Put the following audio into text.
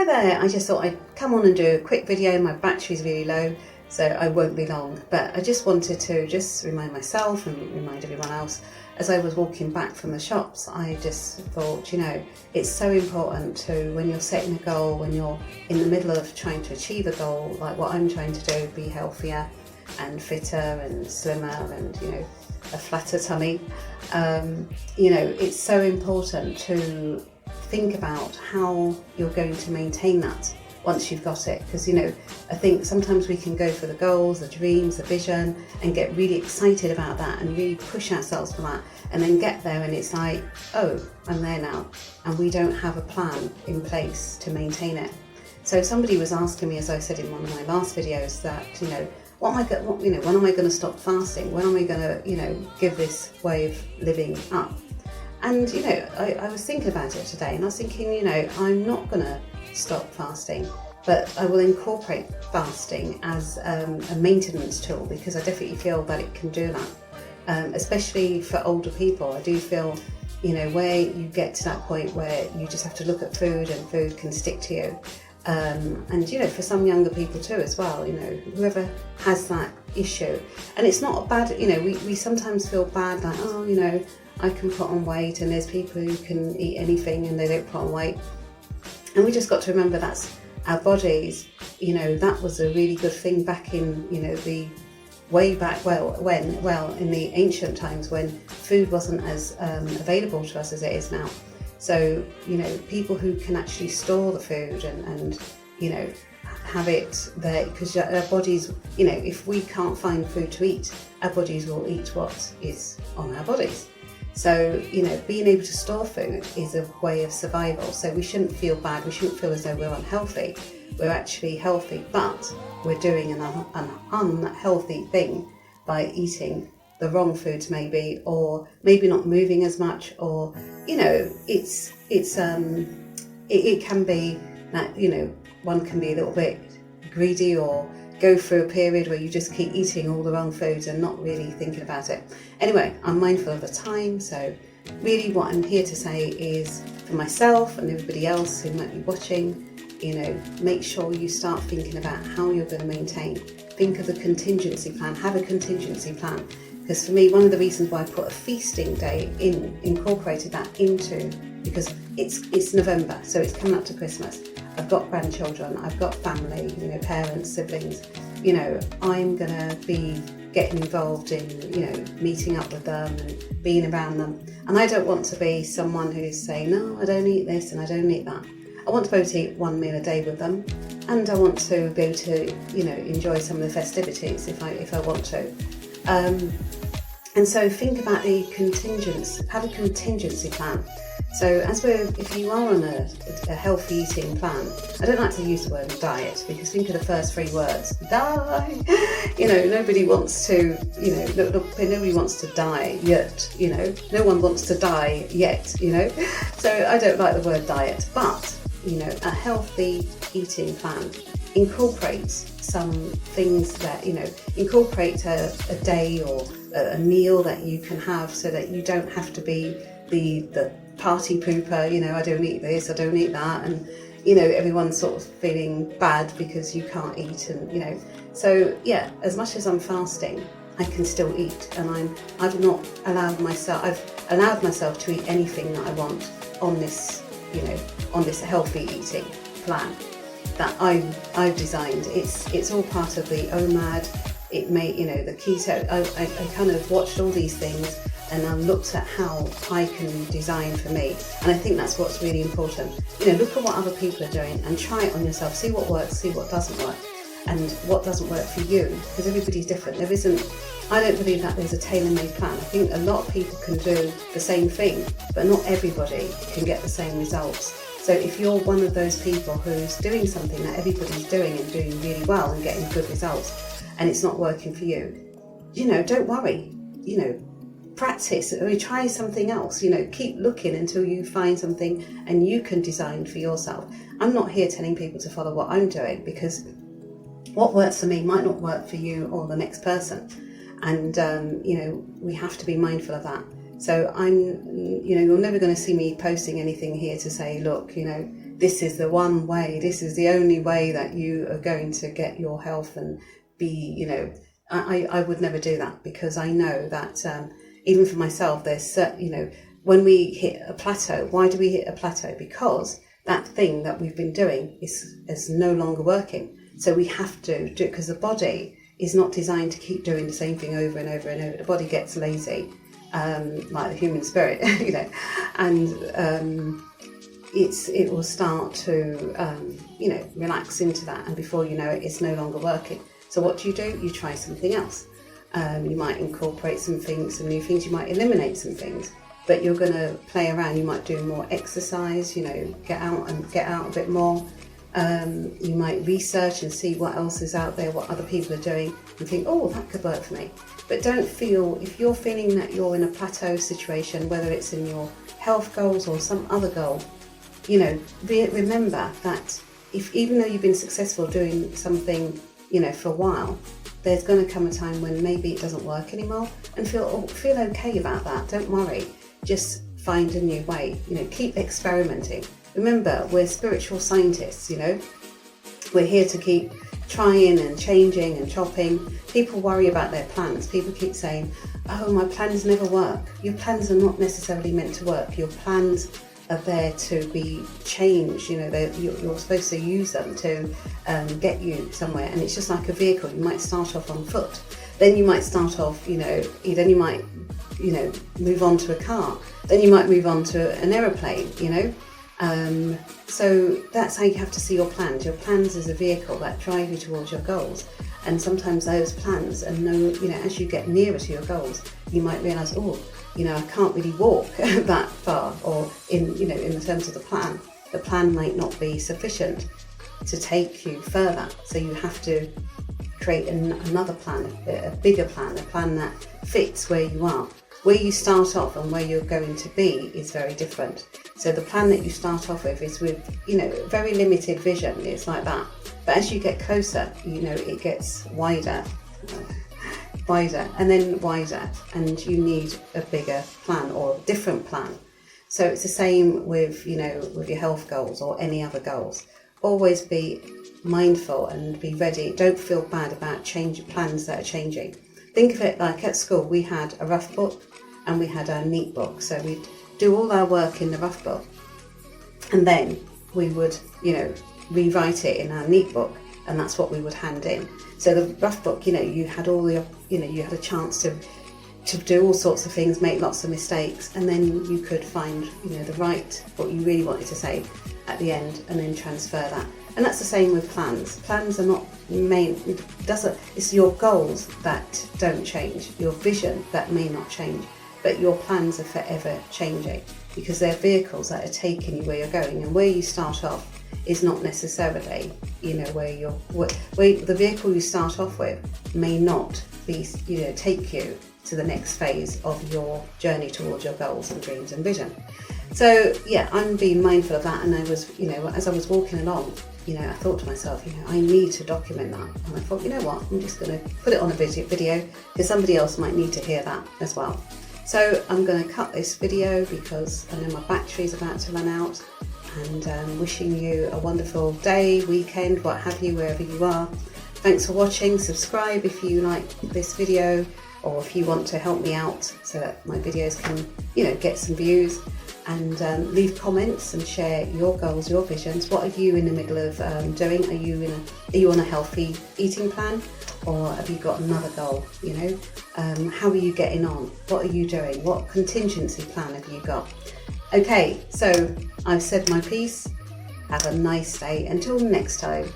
Hi there, I just thought I'd come on and do a quick video. My battery's really low, so I won't be long, but I just wanted to just remind myself and remind everyone else. As I was walking back from the shops, I just thought, you know, it's so important to, when you're setting a goal, when you're in the middle of trying to achieve a goal, like what I'm trying to do, be healthier and fitter and slimmer and, you know, a flatter tummy, you know, it's so important to think about how you're going to maintain that once you've got it, because, you know, I think sometimes we can go for the goals, the dreams, the vision, and get really excited about that and really push ourselves for that, and then get there and it's like, oh, I'm there now, and we don't have a plan in place to maintain it. So somebody was asking me, as I said in one of my last videos, that, you know, when am I going to stop fasting? When am I going to, you know, give this way of living up? And, you know, I was thinking about it today, and I was thinking, you know, I'm not going to stop fasting, but I will incorporate fasting as a maintenance tool, because I definitely feel that it can do that, especially for older people. I do feel, you know, where you get to that point where you just have to look at food and food can stick to you. And, you know, for some younger people too as well, you know, whoever has that issue. And it's not a bad, you know, we sometimes feel bad, like, oh, you know, I can put on weight, and there's people who can eat anything and they don't put on weight. And we just got to remember that's our bodies. You know, that was a really good thing back in, you know, the way back, in the ancient times, when food wasn't as available to us as it is now. So, you know, people who can actually store the food and you know, have it there, because our bodies, you know, if we can't find food to eat, our bodies will eat what is on our bodies. So, you know, being able to store food is a way of survival. So we shouldn't feel bad, we shouldn't feel as though we're unhealthy. We're actually healthy, but we're doing an unhealthy thing by eating the wrong foods maybe, or maybe not moving as much, or, you know, it can be that, you know, one can be a little bit greedy, or go through a period where you just keep eating all the wrong foods and not really thinking about it. Anyway, I'm mindful of the time, so really what I'm here to say is, for myself and everybody else who might be watching, you know, make sure you start thinking about how you're going to maintain. Think of the contingency plan, have a contingency plan. Because for me, one of the reasons why I put a feasting day incorporated that into, because it's November, so it's coming up to Christmas. I've got grandchildren, I've got family, you know, parents, siblings. You know, I'm gonna be getting involved in, you know, meeting up with them and being around them. And I don't want to be someone who's saying, no, I don't eat this and I don't eat that. I want to be able to eat one meal a day with them, and I want to be able to, you know, enjoy some of the festivities if I want to. And so think about the contingency, have a contingency plan. So if you are on a healthy eating plan, I don't like to use the word diet, because think of the first 3 words, die. You know, nobody wants to, you know, nobody wants to die yet, you know, no one wants to die yet, you know. So I don't like the word diet, but, you know, a healthy eating plan incorporates some things that, you know, incorporate a day or a meal that you can have, so that you don't have to be the party pooper, you know, I don't eat this, I don't eat that, and, you know, everyone's sort of feeling bad because you can't eat, and, you know. So yeah, as much as I'm fasting, I can still eat, and I've allowed myself to eat anything that I want on this, you know, on this healthy eating plan that I've designed. It's all part of the OMAD. It may, you know, the keto. I kind of watched all these things, and I looked at how I can design for me. And I think that's what's really important. You know, look at what other people are doing and try it on yourself. See what works, see what doesn't work, and what doesn't work for you, because everybody's different. I don't believe that there's a tailor-made plan. I think a lot of people can do the same thing, but not everybody can get the same results. So if you're one of those people who's doing something that everybody's doing and doing really well and getting good results, and it's not working for you, you know, don't worry. You know, practice or try something else. You know, keep looking until you find something and you can design for yourself. I'm not here telling people to follow what I'm doing, because what works for me might not work for you or the next person. And, you know, we have to be mindful of that. So you know, you're never going to see me posting anything here to say, look, you know, this is the one way, this is the only way that you are going to get your health and be, you know, I would never do that, because I know that even for myself, there's, you know, when we hit a plateau, why do we hit a plateau? Because that thing that we've been doing is no longer working. So we have to do it, because the body is not designed to keep doing the same thing over and over and over. The body gets lazy, like the human spirit, you know, and it will start to, you know, relax into that, and before you know it, it's no longer working. So what do? You try something else. You might incorporate some new things, you might eliminate some things, but you're going to play around. You might do more exercise, you know, get out a bit more. You might research and see what else is out there, what other people are doing, and think, oh, that could work for me. But don't feel, if you're feeling that you're in a plateau situation, whether it's in your health goals or some other goal, you know, remember that even though you've been successful doing something, you know, for a while, there's going to come a time when maybe it doesn't work anymore, and feel okay about that. Don't worry, just find a new way, you know, keep experimenting. Remember, we're spiritual scientists, you know, we're here to keep trying and changing and chopping. People worry about their plans. People keep saying, oh, my plans never work. Your plans are not necessarily meant to work. Your plans are there to be changed, you know, you're supposed to use them to get you somewhere. And it's just like a vehicle. You might start off on foot, then you might start off, you know, then you might, you know, move on to a car, then you might move on to an aeroplane, you know. So that's how you have to see your plans. Your plans is a vehicle that drive you towards your goals. And sometimes those plans, and you know, as you get nearer to your goals, you might realise, oh, you know, I can't really walk that far, or in the terms of the plan might not be sufficient to take you further. So you have to create another plan, a bigger plan, a plan that fits where you are. Where you start off and where you're going to be is very different. So the plan that you start off with is with, you know, very limited vision. It's like that. But as you get closer, you know, it gets wider, and then wider, and you need a bigger plan or a different plan. So it's the same with, you know, with your health goals or any other goals. Always be mindful and be ready. Don't feel bad about plans that are changing. Think of it like at school, we had a rough book and we had our neat book. So we'd do all our work in the rough book, and then we would, you know, rewrite it in our neat book, and that's what we would hand in. So the rough book, you know, you had you had a chance to do all sorts of things, make lots of mistakes, and then you could find, you know, what you really wanted to say at the end, and then transfer that. And that's the same with plans. Plans are not it's your goals that don't change, your vision that may not change, but your plans are forever changing, because they're vehicles that are taking you where you're going, and where you start off is not necessarily, you know, where the vehicle you start off with may not be, you know, take you to the next phase of your journey towards your goals and dreams and vision. So yeah, I'm being mindful of that, and I was, you know, as I was walking along, you know, I thought to myself, you know, I need to document that, and I thought, you know what, I'm just going to put it on a video because somebody else might need to hear that as well. So I'm going to cut this video because I know my battery's about to run out, and wishing you a wonderful day, weekend, what have you, wherever you are. Thanks for watching. Subscribe if you like this video, or if you want to help me out so that my videos can, you know, get some views. And leave comments and share your goals, your visions. What are you in the middle of doing? Are you on a healthy eating plan, or have you got another goal? You know, how are you getting on? What are you doing? What contingency plan have you got? Okay, so I've said my piece. Have a nice day. Until next time.